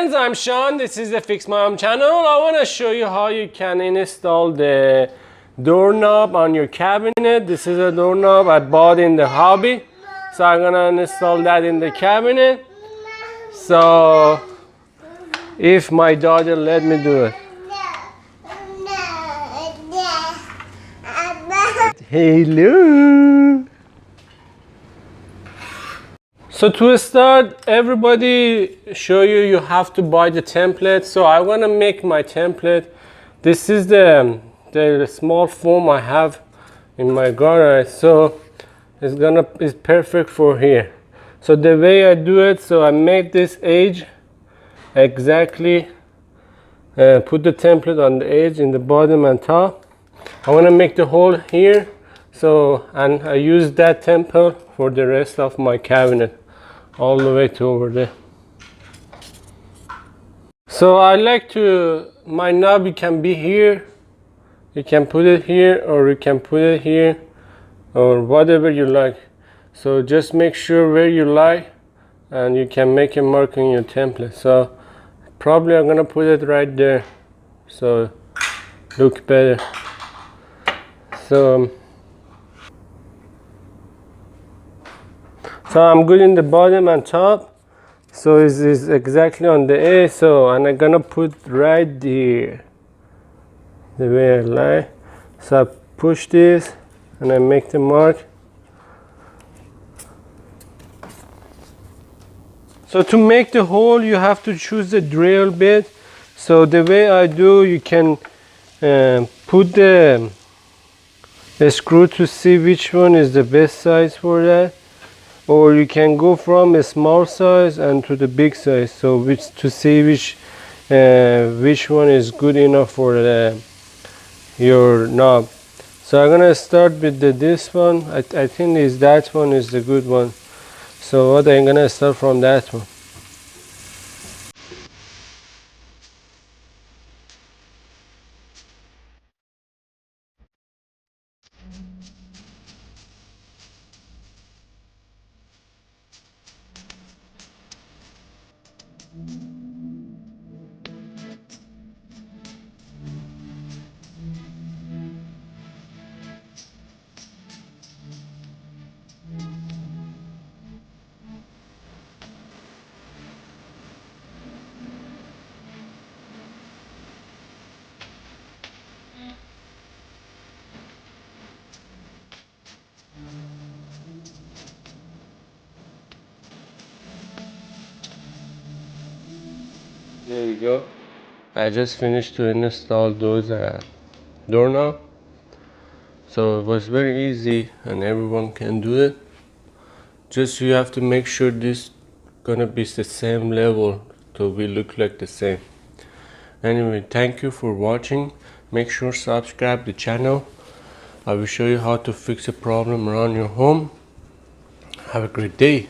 friends, I'm Sean. This is the Fix My Home channel. I want to show you how you can install the doorknob on your cabinet. This is a doorknob I bought in the hobby. So I'm going to install that in the cabinet. So if my daughter let me do it. Hello. So to start, everybody show you have to buy the template. So I want to make my template. This is the small foam I have in my garage. So it's perfect for here. So the way I do it, so I make this edge exactly. Put the template on the edge in the bottom and top. I want to make the hole here. So and I use that template for the rest of my cabinet, all the way to over there. So I like to, my knob can be here, you can put it here or you can put it here or whatever you like. So just make sure where you like and you can make a mark in your template. So probably I'm gonna put it right there so look better. So I'm good in the bottom and top. So it's exactly on the edge. So and I'm gonna put right there the way I like. So I push this and I make the mark. So to make the hole you have to choose the drill bit. So the way I do, you can put the screw to see which one is the best size for that. Or you can go from a small size and to the big size, so to see which one is good enough for your knob. So I'm gonna start with this one. I think that one is the good one. So what I'm gonna start from that one. There you go. I just finished to install those doorknob. So it was very easy and everyone can do it. Just you have to make sure this gonna be the same level so we look like the same. Anyway, thank you for watching. Make sure subscribe the channel. I will show you how to fix a problem around your home. Have a great day.